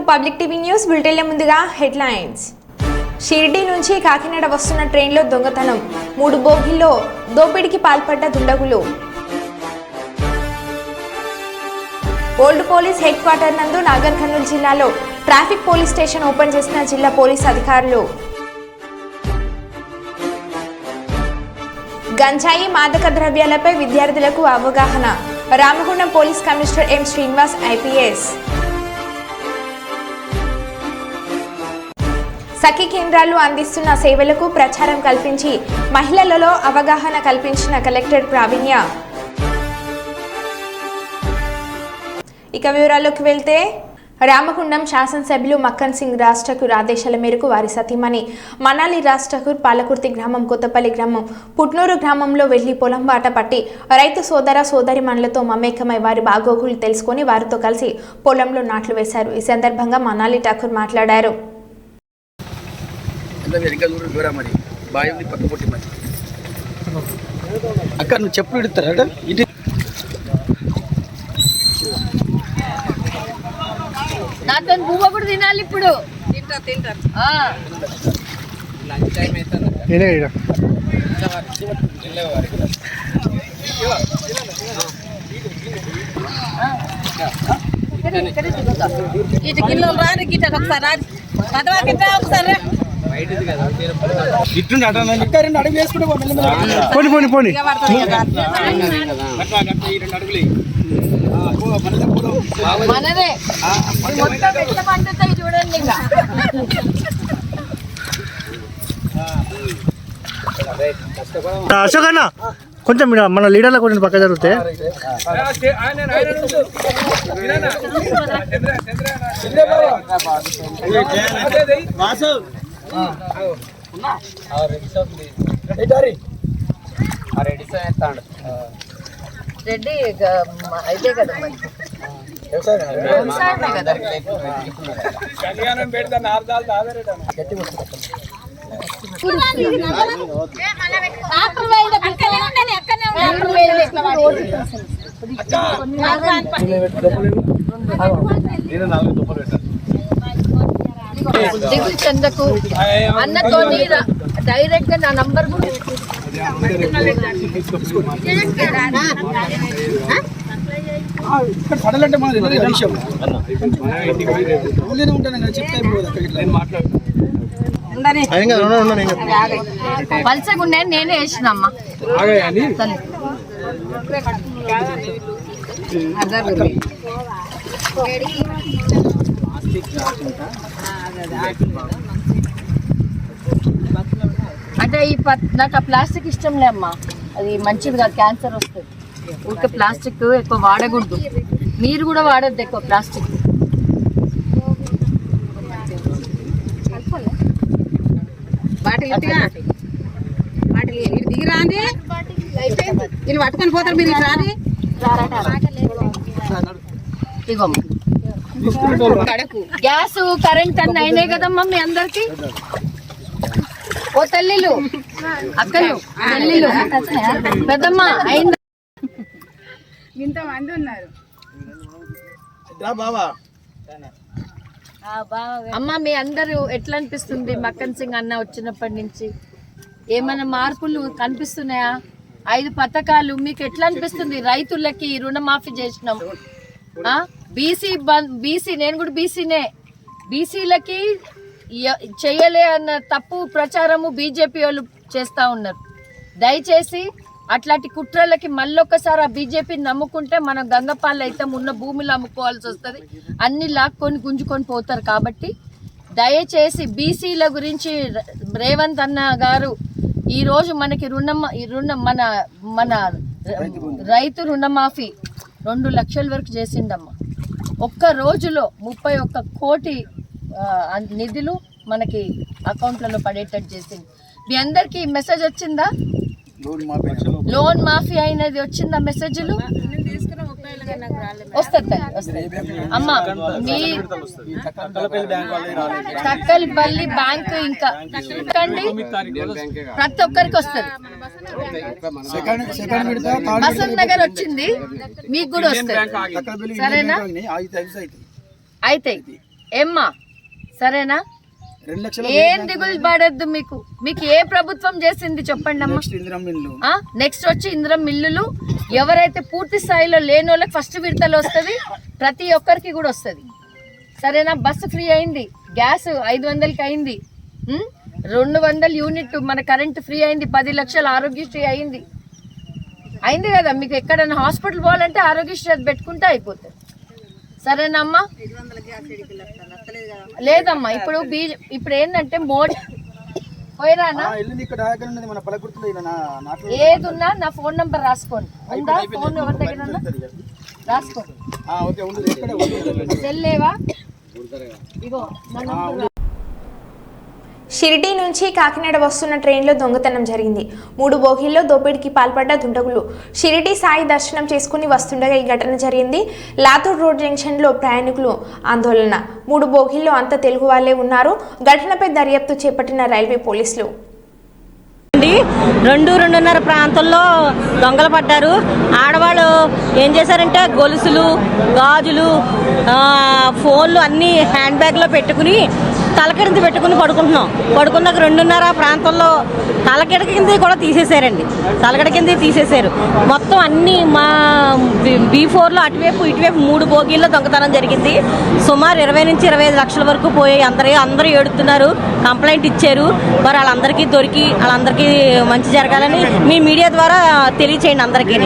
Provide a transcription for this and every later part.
Public TV news బులెటిన్ల ముందుగా headlines. Shirdi నుంచి కాకినాడ వస్తున్న ట్రైన్లో దొంగతనం, 3 బోగీల్లో దోపిడీకి పాల్పడ్డ దుండగులు. ఓల్డ్ పోలీస్ హెడ్ క్వార్టర్ నందు నాగర్ కర్నూలు జిల్లాలో ట్రాఫిక్ పోలీస్ స్టేషన్ ఓపెన్ చేసిన జిల్లా పోలీస్ అధికారులు. గంజాయి మాదక ద్రవ్యాలపై విద్యార్థులకు అవగాహన, Ramagundam police commissioner M Srinivas IPS. Sakhi కేంద్రాలు అందిస్తున్న సేవలకు ప్రచారం కల్పించి మహిళలలో అవగాహన కల్పించిన కలెక్టర్ ప్రావీణ్య. ఇక వివరాల్లోకి వెళ్తే, రామగుండం శాసనసభ్యులు మక్కన్ సింగ్ రాజ్ ఠాకూర్ ఆదేశాల మేరకు వారి సతీమణి మనాలి రాజ్ ఠాకూర్ పాలకుర్తి గ్రామం, కొత్తపల్లి గ్రామం, పుట్నూరు గ్రామంలో వెళ్లి పొలం బాట పట్టి రైతు సోదర సోదరిమణులతో మమేకమై వారి బాగోగులు తెలుసుకుని వారితో కలిసి పొలంలో నాట్లు వేశారు. ఈ సందర్భంగా మనాలి ఠాకూర్ మాట్లాడారు. అక్క నువ్వు చెప్పులు ఇడతారా? ఇది నాతో పువ్వు కూడా తినాలి ఇప్పుడు. తింటారు ఇటు కిలో రాని గిట్ట ఒకసారి రాని పదవా గిట్ట ఒకసారి ఇట్లుండి అడుగు వేసుకుంటే మనదే మొత్తం ఎట్లా పండుతాయి చూడండి. ఇంకా అశోక్ అన్న కొంచెం మన లీడర్లో కొంచెం పక్క జరిగితే రెడ్డి అయితే కదా వ్యవసాయమే కదా. దిగులు చెందకు అన్నతో డైరెక్ట్ గా నా నంబర్ కూడా పడాలంటే మన విషయం ఉంటాను చెప్తే పల్సగుండే నేనే వేసినమ్మా. అంటే నాకు ఆ ప్లాస్టిక్ ఇష్టంలే అమ్మా, అది మంచిది కాదు, క్యాన్సర్ వస్తుంది. ఊరికే ప్లాస్టిక్ ఎక్కువ వాడకూడదు. మీరు కూడా వాడద్దు ఎక్కువ ప్లాస్టిక్. దిగిరాండి వీళ్ళు పట్టుకొని పోతారు. మీరు రాని గ్యాస్ కరెంట్ అన్నీ అయినాయి కదమ్మా మీ అందరికి. ఓ తల్లిలు అక్కలు తల్లిలు పెద్దమ్మ అయింది. ఇంతమంది ఉన్నారు. అమ్మ మీ అందరూ ఎట్లా అనిపిస్తుంది? మక్కన్ సింగ్ అన్న వచ్చినప్పటి నుంచి ఏమైనా మార్పులు కనిపిస్తున్నాయా? 5 పథకాలు మీకు ఎట్లా అనిపిస్తుంది? రైతులకి రుణమాఫీ చేసినాం. బీసీ నేను కూడా బీసీనే. బీసీలకి చెయ్యలే అన్న తప్పు ప్రచారము బీజేపీ వాళ్ళు చేస్తూ ఉన్నారు. దయచేసి అట్లాంటి కుట్రలకి మళ్ళొక్కసారి ఆ బీజేపీని నమ్ముకుంటే మనం గంగపాలు అయితే ఉన్న భూములు అమ్ముకోవాల్సి వస్తుంది. అన్ని లాక్కొని గుంజుకొని పోతారు. కాబట్టి దయచేసి బీసీల గురించి రేవంత్ అన్న గారు ఈరోజు మనకి మన రైతు రుణమాఫీ 2 లక్షల వరకు చేసిండమ్మా. ఒక్క రోజులో 31 కోటి నిధులు మనకి అకౌంట్లలో పడేటట్టు చేసింది. మీ అందరికీ మెసేజ్ వచ్చిందా? లోన్ మాఫీ అయినది వచ్చిందా? మెసేజ్లు వస్తుంది అమ్మా. మీ తక్కలపల్లి బ్యాంకు ఇంకా ప్రతి ఒక్కరికి వస్తుంది. బసంత్ నగర్ వచ్చింది, మీకు కూడా వస్తుంది. సరేనా? అయితే ఏమ్మా సరేనా? 2 లక్షలు ఏం దిగులు పడద్దు. మీకు ఏ ప్రభుత్వం చేసింది చెప్పండి అమ్మా. నెక్స్ట్ వచ్చి ఇందిరం మిల్లులు ఎవరైతే పూర్తి స్థాయిలో లేని వాళ్ళకి ఫస్ట్ విడతలు వస్తుంది, ప్రతి ఒక్కరికి కూడా వస్తుంది. సరేనా? బస్సు ఫ్రీ అయింది, గ్యాస్ 500కి అయింది, 200 యూనిట్ మన కరెంట్ ఫ్రీ అయింది, 10 లక్షలు ఆరోగ్యశ్రీ అయింది కదా. మీకు ఎక్కడైనా హాస్పిటల్ పోవాలంటే ఆరోగ్యశ్రీ అది పెట్టుకుంటే అయిపోతుంది. సరేనమ్మా? లేదమ్మా, ఇప్పుడు ఏంటంటే మోడీ పోయిరానా ఏదున్నా నా ఫోన్ నంబర్ రాసుకోండి. ఉందా ఫోన్ ఎవరి దగ్గర రాసుకోండి. సెల్ లేవా? ఇగో నా నంబర్. షిరిడీ నుంచి కాకినాడ వస్తున్న ట్రైన్లో దొంగతనం జరిగింది. 3 బోగీల్లో దోపిడీకి పాల్పడ్డ దుండగులు షిరిడీ సాయి దర్శనం చేసుకుని వస్తుండగా ఈ ఘటన జరిగింది. లాతూర్ రోడ్ జంక్షన్లో ప్రయాణికులు ఆందోళన. 3 బోగీల్లో అంతా తెలుగు వాళ్లే ఉన్నారు. ఘటనపై దర్యాప్తు చేపట్టిన రైల్వే పోలీసులు. 2-2:30 ప్రాంతంలో దొంగలు పడ్డారు. ఆడవాళ్ళు ఏం చేశారంటే గొలుసులు, గాజులు, ఫోన్లు అన్నీ హ్యాండ్ బ్యాగ్లో పెట్టుకుని తలకింద పెట్టుకుని పడుకున్నాక 2:30 ప్రాంతంలో తలకిడ కింద కూడా తీసేశారండి. తలకిడ కింద తీసేశారు. మొత్తం అన్నీ మా B4లో అటువైపు ఇటువైపు 3 బోగీల్లో దొంగతనం జరిగింది. సుమారు 20 నుంచి 25 లక్షల వరకు పోయాయి. అందరూ ఏడుతున్నారు, కంప్లైంట్ ఇచ్చారు. మరి వాళ్ళందరికీ దొరికి వాళ్ళందరికీ మంచి జరగాలని మీ మీడియా ద్వారా తెలియచేయండి అందరికీ.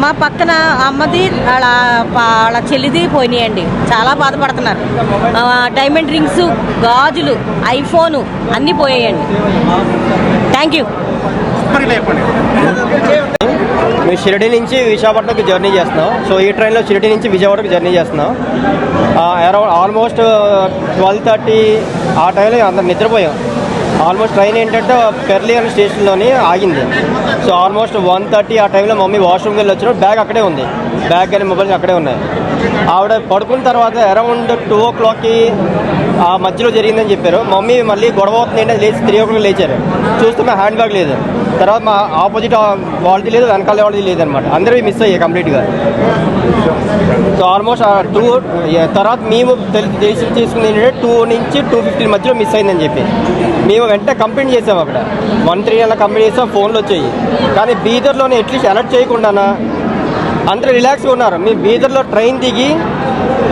మా పక్కన అమ్మది వాళ్ళ చెల్లిది పోయినాయండి. చాలా బాధపడుతున్నారు. డైమండ్ రింగ్స్, గాజులు, ఐఫోను అన్నీ పోయాయండి. Thank you. మేము షిరిడి నుంచి విశాఖపట్నంకి జర్నీ చేస్తున్నాం. సో ఈ ట్రైన్లో షిరిడి నుంచి విజయవాడకి జర్నీ చేస్తున్నాం. అరౌండ్ ఆల్మోస్ట్ 12:30 ఆ టైంలో అందరం నిద్రపోయాం. ఆల్మోస్ట్ ట్రైన్ ఏంటంటే పెర్లి అనే స్టేషన్లోని ఆగింది. సో ఆల్మోస్ట్ 1:30 ఆ టైంలో మమ్మీ వాష్రూమ్కి వెళ్ళి వచ్చినప్పుడు బ్యాగ్ అక్కడే ఉంది. బ్యాగ్ కానీ మొబైల్స్ అక్కడే ఉన్నాయి. ఆవిడ పడుకున్న తర్వాత అరౌండ్ 2 o'clockకి ఆ మధ్యలో జరిగిందని చెప్పారు. మమ్మీ మళ్ళీ గొడవ అవుతుంది అంటే లేచి 3 o'clock లేచారు. చూస్తే మా హ్యాండ్ బ్యాగ్ లేదు. తర్వాత మా ఆపోజిట్ వాళ్ళది లేదు, వెనకాల వాళ్ళది లేదనమాట. అందరివి మిస్ అయ్యాయి కంప్లీట్గా. సో ఆల్మోస్ట్ 2 తర్వాత మేము తెలిసి తీసుకుంది ఏంటంటే 2 నుంచి 2:15 మధ్యలో మిస్ అయిందని చెప్పి మేము వెంటనే కంప్లైంట్ చేసాం. అక్కడ 139 అలా కంప్లైంట్ చేసాం. ఫోన్లు వచ్చాయి. కానీ బీదర్లోనే అట్లీస్ట్ అలర్ట్ చేయకుండానా అందరూ రిలాక్స్గా ఉన్నారు. మేము బీదర్లో ట్రైన్ దిగి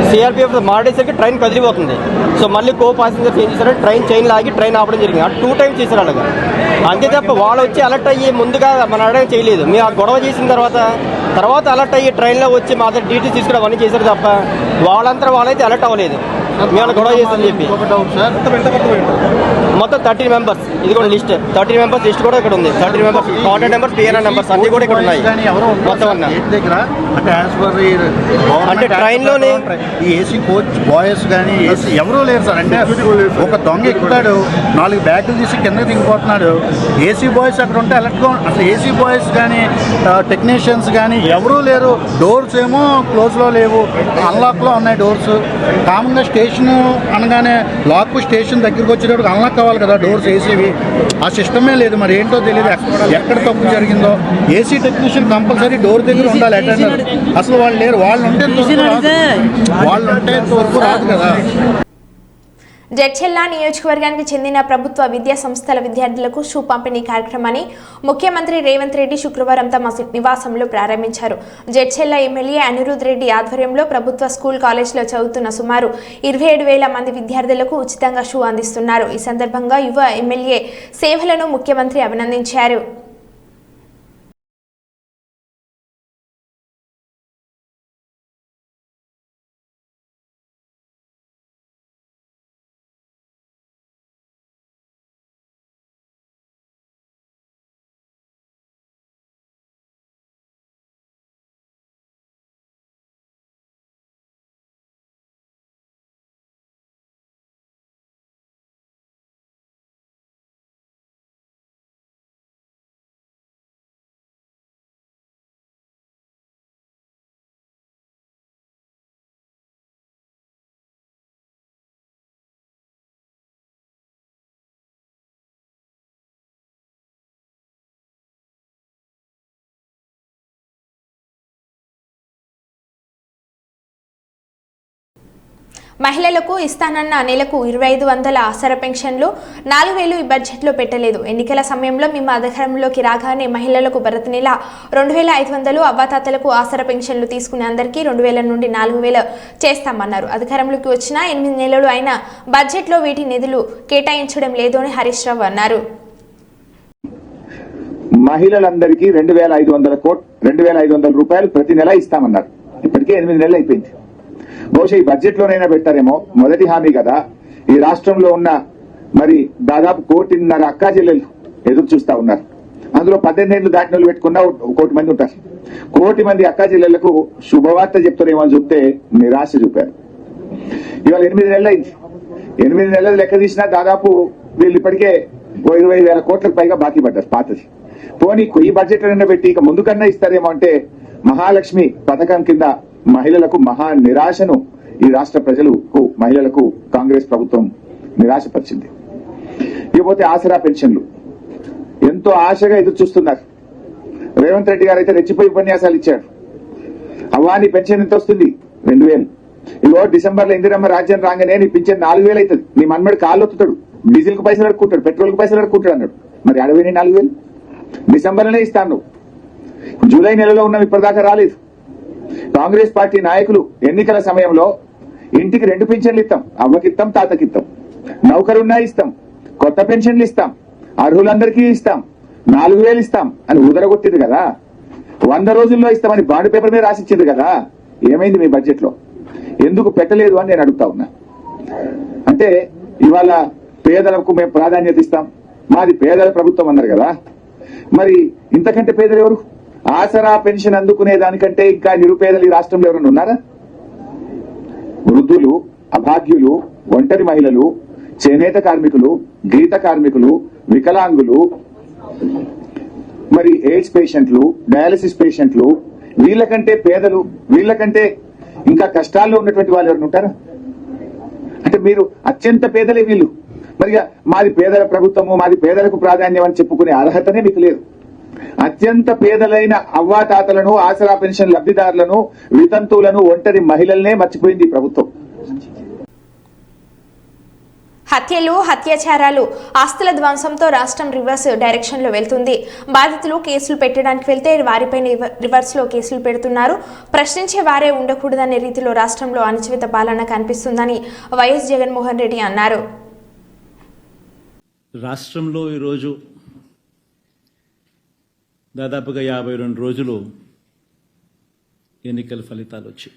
సిఆర్పిఎఫ్ మారేసరికి ట్రైన్ కదిలిపోతుంది. సో మళ్ళీ ప్యాసింజర్స్ ఏం చేశారంటే ట్రైన్ చైన్ లాగి ట్రైన్ ఆపడం జరిగింది. 2 times చేశారు అలాగా. అంతే తప్ప వాళ్ళు వచ్చి అలర్ట్ అయ్యి ముందుగా మన అడగడం చేయలేదు. మేము ఆ గొడవ చేసిన తర్వాత అలర్ట్ అయ్యి ట్రైన్లో వచ్చి మా దగ్గర డీటెయిల్స్ తీసుకుని అవన్నీ చేశారు తప్ప వాళ్ళంతా వాళ్ళైతే అలర్ట్ అవ్వలేదు. మేము గొడవ చేస్తుందని చెప్పి మొత్తం 13 members. ఇది కూడా లిస్ట్ 13 members లిస్ట్ కూడా ఇక్కడ ఉంది. 13 members contact numbers, PRR numbers అన్నీ కూడా ఇక్కడ ఉన్నాయి. మొత్తం అంటే ట్రైన్లోనే ఏసీ కోచ్ బాయ్స్ కానీ ఏసీ ఎవరూ లేరు సార్. అంటే ఒక దొంగ ఎక్కుతాడు, 4 బ్యాగులు తీసి కింద దిగిపోతున్నాడు. ఏసీ బాయ్స్ అక్కడ ఉంటే అలర్ట్గా, అసలు ఏసీ బాయ్స్ కానీ టెక్నీషియన్స్ కానీ ఎవరూ లేరు. డోర్స్ ఏమో క్లోజ్లో లేవు, అన్లాక్లో ఉన్నాయి డోర్స్. కామన్గా స్టేషన్ అనగానే లాక్ స్టేషన్ దగ్గరికి వచ్చేటప్పుడు అన్లాక్ కావాలి కదా డోర్స్ ఏసీవి. ఆ సిస్టమే లేదు. మరి ఏంటో తెలియదు ఎక్కడ తప్పు జరిగిందో. ఏసీ టెక్నీషియన్ కంపల్సరీ డోర్ దగ్గర ఉండాలి అటెండర్. అసలు వాళ్ళు లేరు. వాళ్ళు ఉంటే ఇంతవరకు రాదు కదా. జడ్చెల్ల నియోజకవర్గానికి చెందిన ప్రభుత్వ విద్యా సంస్థల విద్యార్థులకు షూ పంపిణీ కార్యక్రమాన్ని ముఖ్యమంత్రి రేవంత్ రెడ్డి శుక్రవారం తమ నివాసంలో ప్రారంభించారు. జడ్చెల్ల ఎమ్మెల్యే అనిరుద్ రెడ్డి ఆధ్వర్యంలో ప్రభుత్వ స్కూల్ కాలేజీలో చదువుతున్న సుమారు 27,000 మంది విద్యార్థులకు ఉచితంగా షూ అందిస్తున్నారు. ఈ సందర్భంగా యువ ఎమ్మెల్యే సేవలను ముఖ్యమంత్రి అభినందించారు. మహిళలకు ఇస్తానన్న నెలకు 2500 ఆసరా పెన్షన్లు 4000 ఈ బడ్జెట్లో పెట్టలేదు. ఎన్నికల సమయంలో మేము అధికారంలోకి రాగానే మహిళలకు ప్రతి నెల 2500, అవ్వాతాతలకు ఆసరా పెన్షన్లు తీసుకునే అందరికీ 2000 నుండి 4000 చేస్తామన్నారు. అధికారంలోకి వచ్చిన 8 నెలలు అయినా బడ్జెట్లో వీటి నిధులు కేటాయించడం లేదు అని హరీష్ రావు అన్నారు. మహిళలందరికీ 2500 రూపాయలు ప్రతి నెల ఇస్తామన్నారు. ఇప్పటికే 8 నెలలు అయిపోయింది. బహుశా ఈ బడ్జెట్ లోనైనా పెట్టారేమో. మొదటి హామీ కదా. ఈ రాష్ట్రంలో ఉన్న మరి దాదాపు 1.5 అక్కా చెల్లెలు ఎదురు చూస్తా ఉన్నారు. అందులో 18 ఏళ్లు దాటిన వాళ్ళు పెట్టుకున్న 1 కోటి మంది ఉంటారు. 1 కోటి మంది అక్కా చెల్లెళ్లకు శుభవార్త చెప్తారేమో అని చెప్తే నిరాశ చూపారు. ఇవాళ 8 నెలలు అయింది. 8 నెలలు లెక్క తీసినా దాదాపు వీళ్ళు ఇప్పటికే 20,000 కోట్లకు పైగా బాకీ పడ్డారు పాతది. పోనీ ఈ బడ్జెట్ అయినా పెట్టి ఇక ముందు కన్నా ఇస్తారేమో అంటే మహాలక్ష్మి పథకం కింద మహిళలకు మహా నిరాశను ఈ రాష్ట్ర ప్రజలకు మహిళలకు కాంగ్రెస్ ప్రభుత్వం నిరాశపరిచింది. ఇకపోతే ఆసరా పెన్షన్లు ఎంతో ఆశగా ఎదురు చూస్తున్నారు. రేవంత్ రెడ్డి గారు అయితే రెచ్చిపోయి ఉపన్యాసాలు ఇచ్చారు. అవ్వాని పెన్షన్ ఎంత వస్తుంది? 2000. ఇగో డిసెంబర్ లో ఇందిరమ్మ రాజ్యం రాగానే నీ పెన్షన్ 4000 అవుతుంది. నీ మన్మడి కాళ్ళు ఒత్తుతాడు, డీజిల్ కు పైసలు అడుక్కుంటాడు, పెట్రోల్ కు పైసలు అడుక్కుంటాడు అన్నాడు. మరి 40,000 డిసెంబర్ లోనే ఇస్తాను. జూలై నెలలో ఉన్నాం, ఇప్పటిదాకా రాలేదు. కాంగ్రెస్ పార్టీ నాయకులు ఎన్నికల సమయంలో ఇంటికి 2 పెన్షన్లు ఇస్తాం, అవ్వకిస్తాం, తాతకిస్తాం, నౌకరున్నా ఇస్తాం, కొత్త పెన్షన్లు ఇస్తాం, అర్హులందరికీ ఇస్తాం, 4000 ఇస్తాం అని ఉదరగొట్టింది కదా. 100 రోజుల్లో ఇస్తామని బాండ్ పేపర్ మీద రాసిచ్చింది కదా. ఏమైంది మీ బడ్జెట్ లో? ఎందుకు పెట్టలేదు అని నేను అడుగుతా ఉన్నా. అంటే ఇవాళ పేదలకు మేము ప్రాధాన్యత ఇస్తాం, మాది పేదల ప్రభుత్వం అన్నారు కదా. మరి ఇంతకంటే పేదలు ఎవరు? ఆసరా పెన్షన్ అందుకునే దానికంటే ఇంకా నిరుపేదలు ఈ రాష్ట్రంలో ఎవరైనా ఉన్నారా? వృద్ధులు, అభాగ్యులు, ఒంటరి మహిళలు, చేనేత కార్మికులు, గీత కార్మికులు, వికలాంగులు, మరి ఎయిడ్స్ పేషెంట్లు, డయాలసిస్ పేషెంట్లు, వీళ్ళకంటే పేదలు, వీళ్ళకంటే ఇంకా కష్టాల్లో ఉన్నటువంటి వాళ్ళు ఎవరైనా ఉంటారా? అంటే మీరు అత్యంత పేదలే వీళ్ళు. మరి మాది పేదల ప్రభుత్వము, మాది పేదలకు ప్రాధాన్యం అని చెప్పుకునే అర్హతనే మీకు లేదు. అత్యంత పేదలైన అవ్వాతాతలను, ఆసరా పెన్షన్ లబ్ధిదారులను, వితంతువులను, ఒంటరి మహిళలనే మర్చిపోయింది ఈ ప్రభుత్వం. హత్యలు, అత్యాచారాలు, ఆస్తుల ధ్వంసంతో రాష్ట్రం రివర్స్ డైరెక్షన్ లో వెళ్తుంది. బాధితులు కేసులు పెట్టడానికి వెళ్తే వారిపైన రివర్స్ లో కేసులు పెడుతున్నారు. ప్రశ్నించే వారే ఉండకూడదనే రీతిలో రాష్ట్రంలో అణచివేత పాలన కనిపిస్తుందని వైఎస్ జగన్మోహన్ రెడ్డి అన్నారు. రాష్ట్రంలో ఈరోజు దాదాపుగా 52 రోజులు ఎన్నికల ఫలితాలు వచ్చాయి.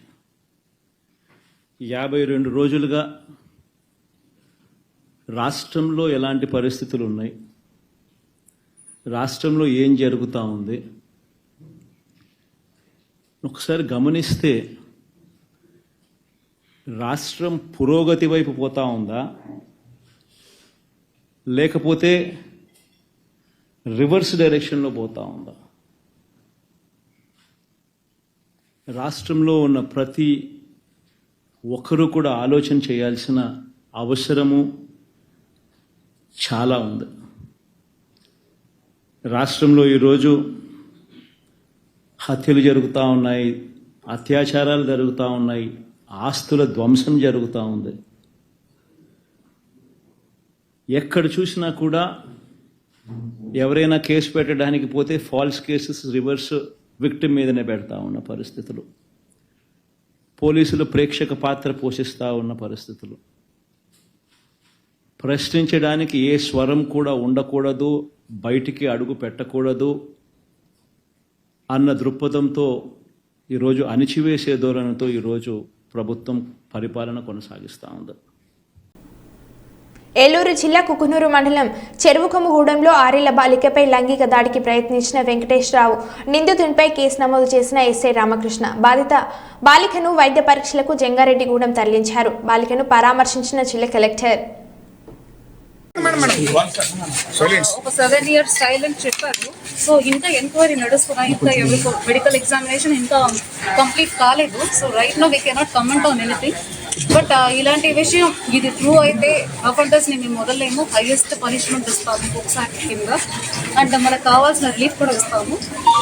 52 రోజులుగా రాష్ట్రంలో ఎలాంటి పరిస్థితులు ఉన్నాయి, రాష్ట్రంలో ఏం జరుగుతూ ఉంది ఒకసారి గమనిస్తే రాష్ట్రం పురోగతి వైపు పోతా ఉందా, లేకపోతే రివర్స్ డైరెక్షన్లో పోతా ఉందా? రాష్ట్రంలో ఉన్న ప్రతి ఒక్కరూ కూడా ఆలోచన చేయాల్సిన అవసరము చాలా ఉంది. రాష్ట్రంలో ఈరోజు హత్యలు జరుగుతూ ఉన్నాయి, అత్యాచారాలు జరుగుతూ ఉన్నాయి, ఆస్తుల ధ్వంసం జరుగుతూ ఉంది. ఎక్కడ చూసినా కూడా ఎవరైనా కేసు పెట్టడానికి పోతే ఫాల్స్ కేసెస్ రివర్స్ విక్టిమ్ మీదనే పెడతా ఉన్న పరిస్థితులు, పోలీసులు ప్రేక్షక పాత్ర పోషిస్తూ ఉన్న పరిస్థితులు, ప్రశ్నించడానికి ఏ స్వరం కూడా ఉండకూడదు, బయటికి అడుగు పెట్టకూడదు అన్న దృక్పథంతో ఈరోజు అణిచివేసే ధోరణితో ఈరోజు ప్రభుత్వం పరిపాలన కొనసాగిస్తూ ఉంది. ఏలూరు జిల్లా కుకునూరు మండలం చెరువుకొమ్మగూడెంలో 6 ఏళ్ల బాలికపై లైంగిక దాడికి ప్రయత్నించిన వెంకటేశ్వరరావు నిందితునిపై కేసు నమోదు చేసిన ఎస్ఐ రామకృష్ణ బాధిత బాలికను వైద్య పరీక్షలకు జంగారెడ్డిగూడెం తరలించారు. బాలికను పరామర్శించిన జిల్లా కలెక్టర్. ఒక 7 years సైలెంట్ చెప్పారు. సో ఇంకా ఎంక్వైరీ నడుస్తున్నాయి, ఇంకా ఎవరికో మెడికల్ ఎగ్జామినేషన్ ఇంకా కంప్లీట్ కాలేదు. So right now we cannot comment on anything. But ఇలాంటి విషయం ఇది ట్రూ అయితే అఫెండర్స్ని మేము మొదలేమో హైయెస్ట్ పనిష్మెంట్ ఇస్తాము బుక్స్ యాక్ట్ కింద అండ్ మనకు కావాల్సిన రిలీఫ్ కూడా ఇస్తాము.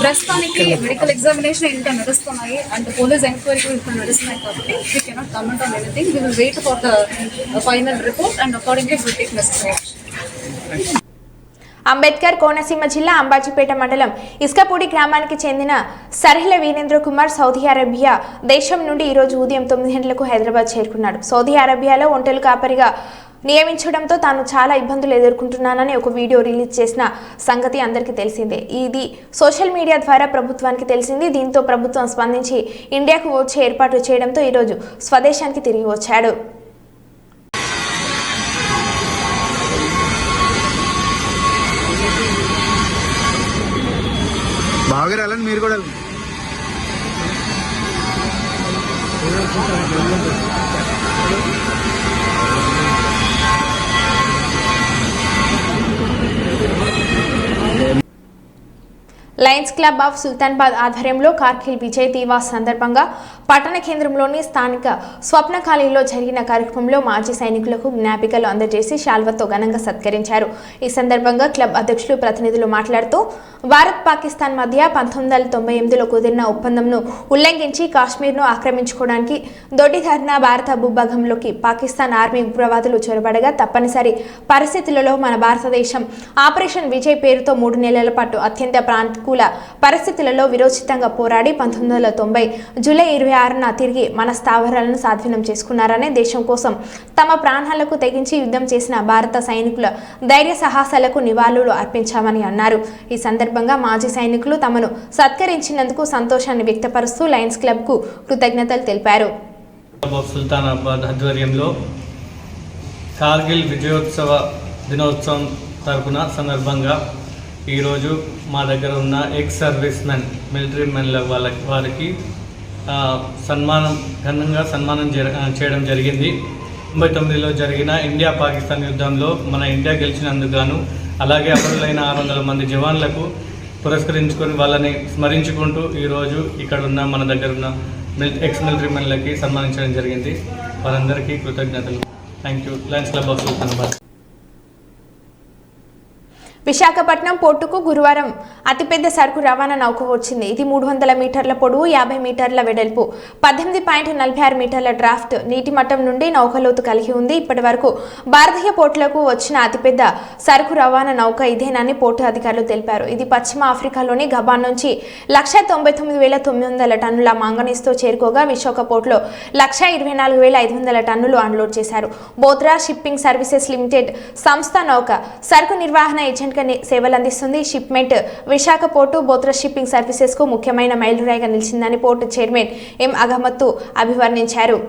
ప్రస్తుతానికి మెడికల్ ఎగ్జామినేషన్ ఇంకా నడుస్తున్నాయి అండ్ పోలీస్ ఎంక్వైరీ కూడా ఇప్పుడు నడుస్తున్నాయి కాబట్టి we cannot comment on anything. We will wait for the final report and accordingly will take necessary action. Ambedkar Konaseema జిల్లా అంబాజీపేట మండలం ఇస్కపూడి గ్రామానికి చెందిన సర్హిల వీరేంద్ర కుమార్ సౌదీ అరేబియా దేశం నుండి ఈరోజు ఉదయం 9 గంటలకు హైదరాబాద్ చేరుకున్నాడు. సౌదీ అరేబియాలో ఒంటెలు కాపరిగా నియమించడంతో తాను చాలా ఇబ్బందులు ఎదుర్కొంటున్నానని ఒక వీడియో రిలీజ్ చేసిన సంగతి అందరికీ తెలిసిందే. ఇది సోషల్ మీడియా ద్వారా ప్రభుత్వానికి తెలిసింది. దీంతో ప్రభుత్వం స్పందించి ఇండియాకు వచ్చే ఏర్పాట్లు చేయడంతో ఈరోజు స్వదేశానికి తిరిగి వచ్చాడు. బాగా వెళ్ళండి మీరు కూడా. లయన్స్ క్లబ్ ఆఫ్ సుల్తానాబాద్ ఆధ్వర్యంలో కార్గిల్ విజయ్ దివాస్ సందర్భంగా పట్టణ కేంద్రంలోని స్థానిక స్వప్న కాలనీలో జరిగిన కార్యక్రమంలో మాజీ సైనికులకు జ్ఞాపికలు అందజేసి శాల్వతో ఘనంగా సత్కరించారు. ఈ సందర్భంగా క్లబ్ అధ్యక్షులు ప్రతినిధులు మాట్లాడుతూ భారత్ పాకిస్తాన్ మధ్య 1998లో కుదిరిన ఒప్పందంను ఉల్లంఘించి కాశ్మీర్ను ఆక్రమించుకోవడానికి దొడ్డిదారిన భారత భూభాగంలోకి పాకిస్తాన్ ఆర్మీ ఉగ్రవాదులు చొరబడగా తప్పనిసరి పరిస్థితులలో మన భారతదేశం ఆపరేషన్ విజయ్ పేరుతో 3 నెలల పాటు అత్యంత ప్రాంతీయ పరిస్థితులలో విరోచితంగా పోరాడి 1990 జూలై 26న తిరిగి మన స్థావరాలను స్వాధీనం చేసుకున్నారని దేశం కోసం తమ ప్రాణాలకు తెగించి యుద్ధం చేసిన భారత సైనికుల ధైర్య సాహసాలకు నివాళులు అర్పించామని అన్నారు. ఈ సందర్భంగా మాజీ సైనికులు తమను సత్కరించినందుకు సంతోషాన్ని వ్యక్తపరుస్తూ లయన్స్ క్లబ్ కు కృతజ్ఞతలు తెలిపారు. సుల్తానాబాద్ ఆధ్వర్యంలో కార్గిల్ విజయోత్సవ దినోత్సవం తరపున సందర్భంగా ఈరోజు మా దగ్గర ఉన్న ఎక్స్ సర్వీస్ మెన్ మిలిటరీ మెన్ల వారికి ఘనంగా సన్మానం చేయడం జరిగింది. 99లో జరిగిన ఇండియా పాకిస్తాన్ యుద్ధంలో మన ఇండియా గెలిచినందుకు గాను అలాగే అమరులైన 600 మంది జవాన్లకు పురస్కరించుకొని వాళ్ళని స్మరించుకుంటూ ఈరోజు ఇక్కడ ఉన్న మన దగ్గర ఉన్న ఎక్స్ మిలిటరీ మెన్లకి సన్మానించడం జరిగింది. వారందరికీ కృతజ్ఞతలు. Thank you. Lions club of Sultanabad. Visakhapatnam పోర్టుకు గురువారం అతిపెద్ద సరుకు రవాణా నౌక వచ్చింది. ఇది 300 మీటర్ల పొడవు, 50 మీటర్ల వెడల్పు, 18.46 మీటర్ల డ్రాఫ్ట్ నీటి మట్టం నుండి నౌకలోతు కలిగి ఉంది. ఇప్పటి వరకు భారతీయ పోర్టులకు వచ్చిన అతిపెద్ద సరుకు రవాణా నౌక ఇదేనని పోర్టు అధికారులు తెలిపారు. ఇది పశ్చిమ ఆఫ్రికాలోని గబాన్ నుంచి 199,900 టన్నుల మాంగనీస్తో చేరుకోగా విశాఖ పోర్టులో 124,500 టన్నులు అన్లోడ్ చేశారు. బోత్రా షిప్పింగ్ సర్వీసెస్ లిమిటెడ్ సంస్థ నౌక సరుకు నిర్వహణ ఏజెంట్ సేవలు అందిస్తుంది. Shipment Visakha port Bothra shipping services కు ముఖ్యమైన మైలురాయిగా నిలిచిందని పోర్టు చైర్మన్ ఎం అగమత్తు అభివర్ణించారు.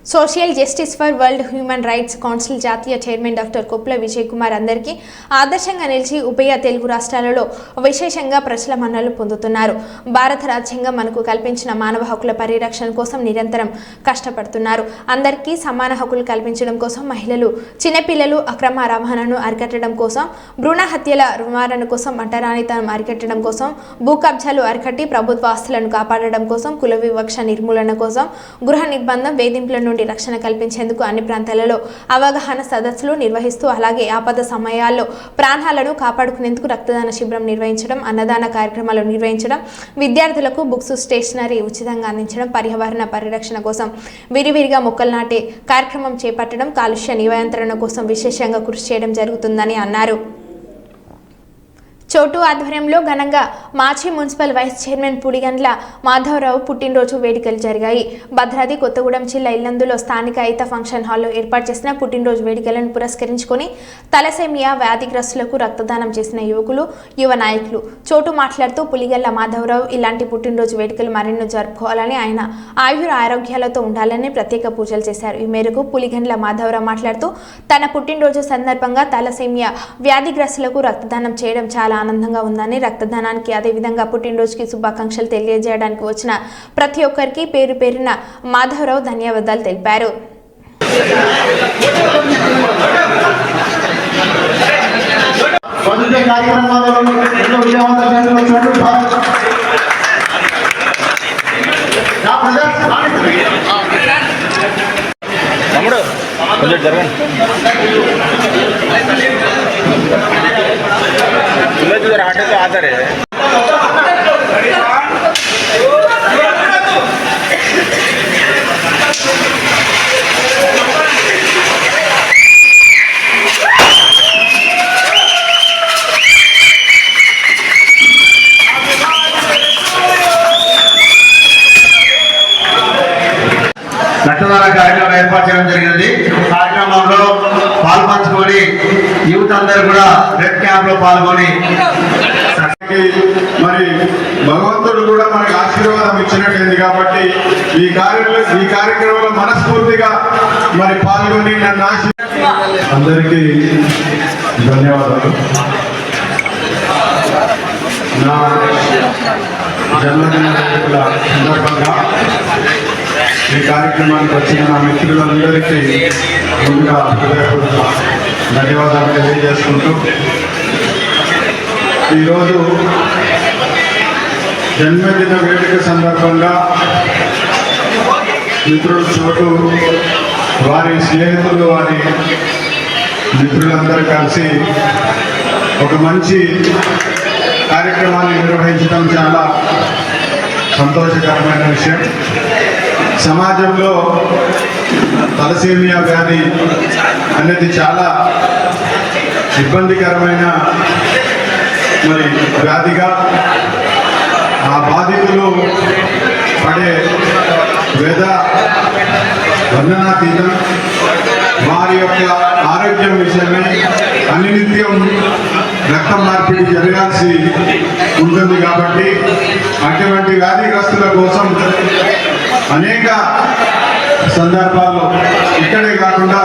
Social justice for world human rights council జాతీయ చైర్మన్ డాక్టర్ కొప్పుల విజయ్ కుమార్ అందరికీ ఆదర్శంగా నిలిచి ఉభయ తెలుగు రాష్ట్రాలలో విశేషంగా ప్రజల మన్ననలు పొందుతున్నారు. భారత రాజ్యాంగం మనకు కల్పించిన మానవ హక్కుల పరిరక్షణ కోసం నిరంతరం కష్టపడుతున్నారు. అందరికీ సమాన హక్కులు కల్పించడం కోసం, మహిళలు, చిన్నపిల్లలు అక్రమ రవాణాను అరికట్టడం కోసం, భ్రూణ హత్యల నివారణ కోసం, అంటరానితనం అరికట్టడం కోసం, భూ కబ్జాలు అరికట్టి ప్రభుత్వ ఆస్తులను కాపాడడం కోసం, కుల వివక్ష నిర్మూలన కోసం, గృహ నిర్బంధం, వేధింపుల నుండి రక్షణ కల్పించేందుకు అన్ని ప్రాంతాలలో అవగాహన సదస్సులు నిర్వహిస్తూ, అలాగే ఆపద సమయాల్లో ప్రాణాలను కాపాడుకునేందుకు రక్తదాన శిబిరం నిర్వహించడం, అన్నదాన కార్యక్రమాలు నిర్వహించడం, విద్యార్థులకు బుక్స్, స్టేషనరీ ఉచితంగా అందించడం, పర్యావరణ పరిరక్షణ కోసం విరివిరిగా మొక్కలు నాటే కార్యక్రమం చేపట్టడం, కాలుష్య నియంత్రణ కోసం విశేషంగా కృషి చేయడం జరుగుతుందని అన్నారు. చోటు ఆధ్వర్యంలో ఘనంగా మాజీ మున్సిపల్ వైస్ చైర్మన్ పుడిగండ్ల మాధవరావు పుట్టినరోజు వేడుకలు జరిగాయి. భద్రాద్రి కొత్తగూడెం జిల్లా ఇల్లందులో స్థానిక ఐత ఫంక్షన్ హాల్లో ఏర్పాటు చేసిన పుట్టినరోజు వేడుకలను పురస్కరించుకొని తలసేమియా వ్యాధిగ్రస్తులకు రక్తదానం చేసిన యువకులు, యువ నాయకులు. చోటు మాట్లాడుతూ పులిగండ్ల మాధవరావు ఇలాంటి పుట్టినరోజు వేడుకలు మరెన్నో జరుపుకోవాలని, ఆయన ఆయుర ఆరోగ్యాలతో ఉండాలని ప్రత్యేక పూజలు చేశారు. ఈ మేరకు పులిగండ్ల మాధవరావు మాట్లాడుతూ తన పుట్టినరోజు సందర్భంగా తలసేమియా వ్యాధిగ్రస్తులకు రక్తదానం చేయడం చాలా ఆనందంగా ఉందని, రక్తదానానికి అదేవిధంగా పుట్టినరోజుకి శుభాకాంక్షలు తెలియజేయడానికి వచ్చిన ప్రతి ఒక్కరికి పేరు పేరున మాధవరావు ధన్యవాదాలు తెలిపారు. రక్తదాన కార్యక్రమం ఏర్పాటు చేయడం జరిగింది. కార్యక్రమంలో పాల్పంచుకొని యూత్ అందరూ కూడా బ్లడ్ క్యాంప్ లో పాల్గొని మరి భగవంతుడు కూడా మనకి ఆశీర్వాదం ఇచ్చినట్టుంది. కాబట్టి ఈ కార్యక్రమంలో మనస్ఫూర్తిగా మరి పాల్గొని నన్ను అందరికీ ధన్యవాదాలు. నా జన్మదిన వేడుకల సందర్భంగా ఈ కార్యక్రమానికి వచ్చిన నా మిత్రులందరికీ ముందుగా హృదయపూర్వక ధన్యవాదాలు తెలియజేసుకుంటూ, ఈరోజు జన్మదిన వేడుక సందర్భంగా మిత్రులు చోటు, వారి స్నేహితులు, వారి మిత్రులందరూ కలిసి ఒక మంచి కార్యక్రమాన్ని నిర్వహించడం చాలా సంతోషకరమైన విషయం. సమాజంలో తలసేమియా వ్యాధి అనేది చాలా ఇబ్బందికరమైన మరి వ్యాధిగా, ఆ బాధితులు పడే వేద వర్ణనాతీతం. వారి యొక్క ఆరోగ్యం విషయమై అనినిత్యం రక్త మార్పిడి జరగాల్సి ఉంటుంది. కాబట్టి అటువంటి వ్యాధిగ్రస్తుల కోసం అనేక సందర్భాల్లో ఇక్కడే కాకుండా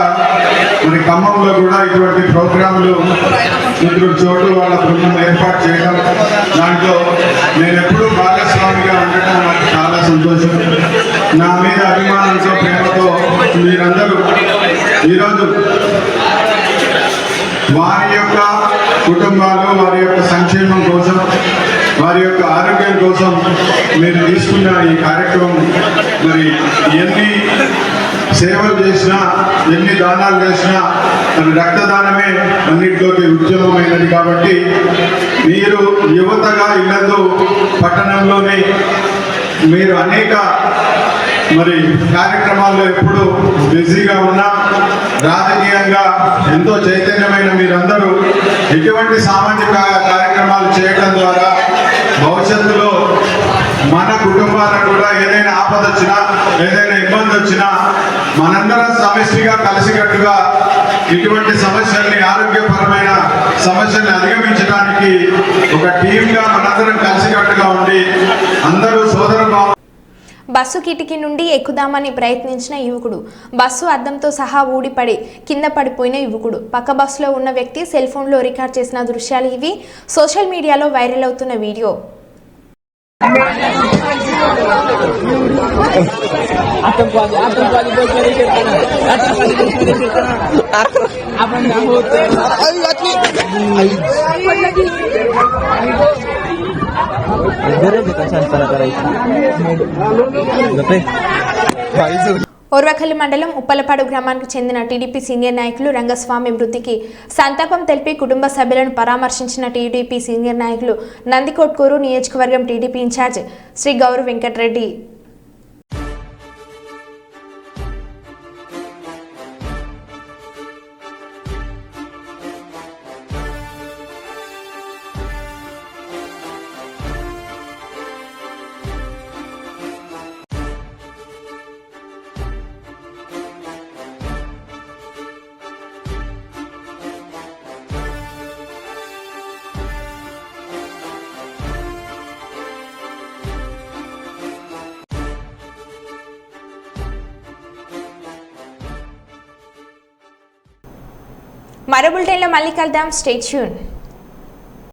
మరి ఖమ్మంలో కూడా ఇటువంటి ప్రోగ్రాంలు మిత్రుడు చోటు వాళ్ళ బృందం ఏర్పాటు చేయడం, దాంట్లో నేను ఎప్పుడూ భాగస్వామిగా ఉండటం నాకు చాలా సంతోషం. నా మీద అభిమానంతో, ప్రేమతో మీరందరూ ఈరోజు వారి యొక్క కుటుంబాలు, వారి యొక్క సంక్షేమం కోసం, వారి యొక్క ఆరోగ్యం కోసం మీరు తీసుకున్న ఈ కార్యక్రమం మరి ఎన్ని సేవలు చేసినా, ఎన్ని దానాలు చేసినా మరి రక్తదానమే అన్నింటిలోకి ఉద్యమమైనది. కాబట్టి మీరు యువతగా ఇల్లందు పట్టణంలోని మీరు అనేక మరి కార్యక్రమాల్లో ఎప్పుడు బిజీగా ఉన్నా, రాజకీయంగా ఎంతో చైతన్యమైన మీరందరూ ఇటువంటి సామాజిక కార్యక్రమాలు చేయడం ద్వారా భవిష్యత్తులో మన కుటుంబాలకు కూడా ఏదైనా ఆపద వచ్చినా, ఏదైనా ఇబ్బంది వచ్చినా మనందరం సమిష్టిగా కలిసికట్టుగా ఇటువంటి సమస్యల్ని, ఆరోగ్యపరమైన సమస్యల్ని అధిగమించడానికి ఒక టీంగా మనందరం కలిసికట్టుగా ఉండి అందరూ సోదర భావం బస్సు కిటికీ నుండి ఎక్కుదామని ప్రయత్నించిన యువకుడు, బస్సు అద్దంతో సహా ఊడిపడి కింద పడిపోయిన యువకుడు. పక్క బస్సులో ఉన్న వ్యక్తి సెల్ ఫోన్లో రికార్డ్ చేసిన దృశ్యాలు ఇవి. సోషల్ మీడియాలో వైరల్ అవుతున్న వీడియో. ఓర్వకల్లి మండలం ఉప్పలపాడు గ్రామానికి చెందిన టీడీపీ సీనియర్ నాయకులు రంగస్వామి మృతికి సంతాపం తెలిపి కుటుంబ సభ్యులను పరామర్శించిన టీడీపీ సీనియర్ నాయకులు నందికొట్కూరు నియోజకవర్గం టీడీపీ ఇన్ఛార్జ్ శ్రీ గౌరు వెంకటరెడ్డి. మరో బులెటిన్లో మళ్ళీ కలుద్దాం. Stay tune.